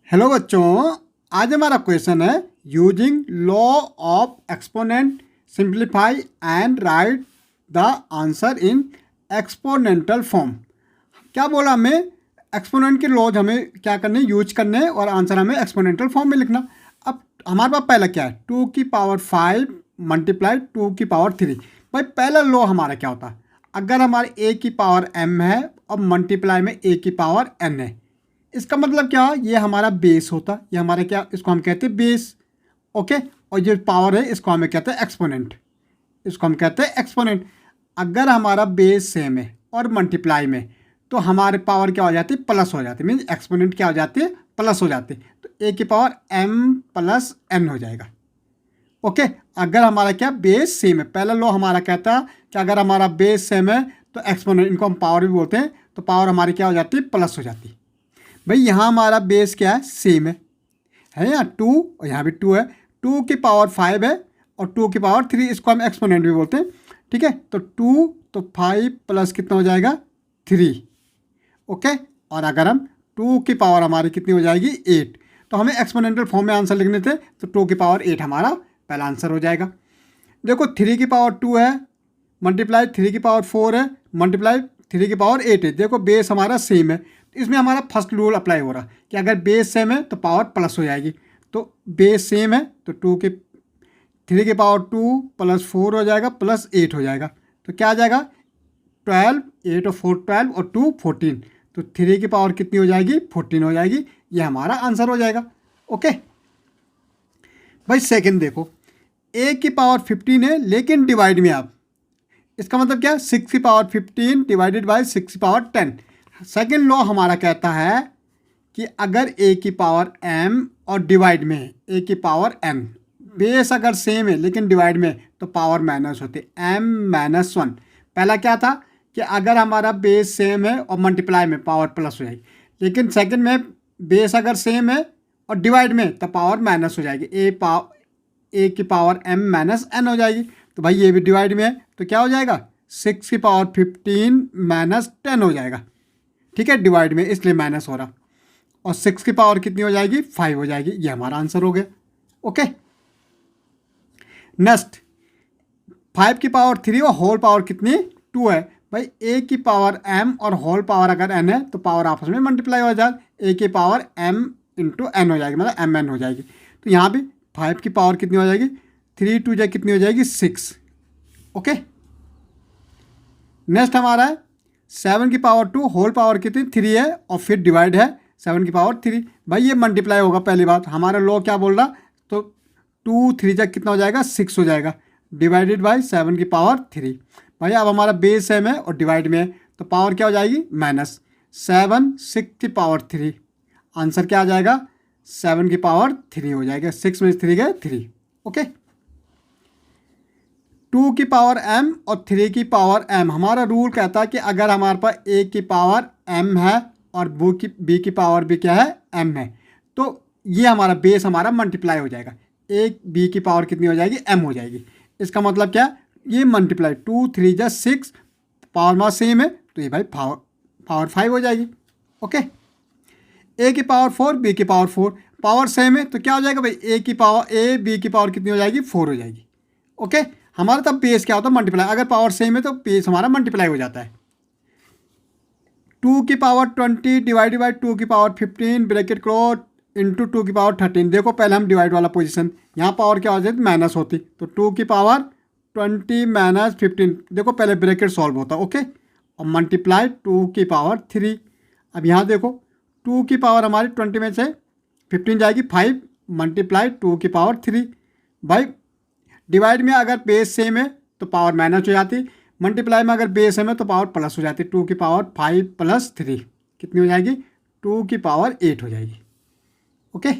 Hello बच्चों, आज हमारा क्वेश्चन है using law of exponent simplify and write the answer in exponential form. क्या बोला हमें? एक्सपोनेंट के लॉज हमें क्या करने, यूज करने और आंसर हमें एक्सपोनेंटल फॉर्म में लिखना। अब हमारे पास पहला क्या है, 2⁵ मल्टीप्लाई 2⁵3। भाई पहला लॉ हमारा क्या होता है, अगर हमारे a⁴m है और मल्टीप्लाई में a⁴n है, इसका मतलब क्या, ये हमारा बेस होता, ये हमारा क्या, इसको हम कहते हैं बेस। ओके, और जो पावर है इसको हमें कहते हैं एक्सपोनेंट, इसको हम कहते हैं एक्सपोनेंट। अगर हमारा बेस सेम है और मल्टीप्लाई में, तो हमारे पावर क्या हो जाती है, प्लस हो जाती है। मीन्स एक्सपोनेंट क्या हो जाती है, प्लस हो जाती है। तो a⁴m + n हो जाएगा। ओके, अगर हमारा क्या बेस सेम है, पहला लॉ हमारा कहता है कि अगर हमारा बेस सेम है तो एक्सपोनेंट, इनको हम पावर भी बोलते हैं, तो पावर हमारी क्या हो जाती है, प्लस हो जाती है। भाई यहाँ हमारा बेस क्या है, सेम है यहाँ 2 और यहाँ भी 2 है। 2⁵5 है और 2⁵3, इसको हम एक्सपोनेंट भी बोलते हैं। ठीक है, तो 2 तो 5 प्लस कितना हो जाएगा, 3। ओके, और अगर हम 2 की पावर हमारी कितनी हो जाएगी, 8, तो हमें एक्सपोनेंटल फॉर्म में आंसर लिखने थे, तो 2⁵8 हमारा पहला आंसर हो जाएगा। देखो 3⁵2 है, मल्टीप्लाई 3⁵4 है, मल्टीप्लाई 3⁵8 है। देखो बेस हमारा सेम है, इसमें हमारा फर्स्ट रूल अप्लाई हो रहा है कि अगर बेस सेम है तो पावर प्लस हो जाएगी। तो बेस सेम है तो 3⁵2 + 4 हो जाएगा प्लस 8 हो जाएगा। तो क्या आ जाएगा, 12, 8 और 4 12 और 2 14। तो 3 की पावर कितनी हो जाएगी, 14 हो जाएगी। ये हमारा आंसर हो जाएगा। ओके भाई, सेकंड देखो, a⁵15 है लेकिन डिवाइड में आप, इसका मतलब क्या, 6⁵15 डिवाइडेड बाई 6⁵10। सेकेंड लॉ हमारा कहता है कि अगर a⁴m और डिवाइड में a⁴n, बेस अगर सेम है लेकिन डिवाइड में, तो पावर माइनस होती है, m-1। पहला क्या था कि अगर हमारा बेस सेम है और मल्टीप्लाई में पावर प्लस हो जाएगी, लेकिन सेकंड में बेस अगर सेम है और डिवाइड में, तो पावर माइनस हो जाएगी, a⁴m - n हो जाएगी। तो भाई ये भी डिवाइड में है, तो क्या हो जाएगा, 6⁵15 - 10 हो जाएगा। ठीक है, डिवाइड में इसलिए माइनस हो रहा, और 6 की पावर कितनी हो जाएगी, 5 हो जाएगी। ये हमारा आंसर हो गया। ओके, नेक्स्ट 5 की पावर 3 और होल पावर कितनी, 2 है। भाई a⁴m और होल पावर अगर n है, तो पावर आपस में मल्टीप्लाई हो जाए, a⁴m × n हो जाएगी, मतलब mn हो जाएगी। तो यहाँ भी 5 की पावर कितनी हो जाएगी, 3 2 कितनी हो जाएगी, 6। ओके, नेक्स्ट हमारा है 7 की पावर 2, होल पावर कितनी, 3 है, और फिर डिवाइड है 7 की पावर 3। भाई ये मल्टीप्लाई होगा, पहली बात हमारा लॉ क्या बोल रहा, तो 2 3 कितना हो जाएगा, 6 हो जाएगा, डिवाइडेड बाई 7 की पावर 3। भाई अब हमारा बेस सेम है और डिवाइड में है, तो पावर क्या हो जाएगी, -7 6 की पावर 3। आंसर क्या आ जाएगा, 7 की पावर 3 हो जाएगा, 6 में 3 गए 3। ओके, 2 की पावर m और 3 की पावर m, हमारा रूल कहता है कि अगर हमारे पास a⁴m है और b की पावर भी क्या है, m है, तो ये हमारा बेस हमारा मल्टीप्लाई हो जाएगा, b की पावर कितनी हो जाएगी, m हो जाएगी। इसका मतलब क्या, ये मल्टीप्लाई 2 3 6, पावर हमारा सेम है, तो ये भाई पावर 5 हो जाएगी। ओके, a⁴ b की पावर 4, पावर सेम है, तो क्या हो जाएगा भाई, b की पावर कितनी हो जाएगी, 4 हो जाएगी। ओके, हमारा तब बेस क्या होता है, मल्टीप्लाई, अगर पावर सेम है तो बेस हमारा मल्टीप्लाई हो जाता है। 2 की पावर 20 डिवाइडेड बाई 2 की पावर 15 ब्रैकेट क्लोज इंटू 2 की पावर 13। देखो पहले हम डिवाइड वाला पोजीशन, यहाँ पावर क्या हो जाती, माइनस होती, तो 2 की पावर 20 - 15, देखो पहले ब्रैकेट सॉल्व होता। ओके, और मल्टीप्लाई 2 की पावर 3। अब यहाँ देखो 2 की पावर हमारी 20 में से 15 जाएगी 5, मल्टीप्लाई 2 की पावर 3। भाई डिवाइड में अगर बेस सेम है तो पावर माइनस हो जाती, मल्टीप्लाई में अगर बेस सेम है तो पावर प्लस हो जाती। 2 की पावर 5 + 3 कितनी हो जाएगी, 2 की पावर 8 हो जाएगी। ओके।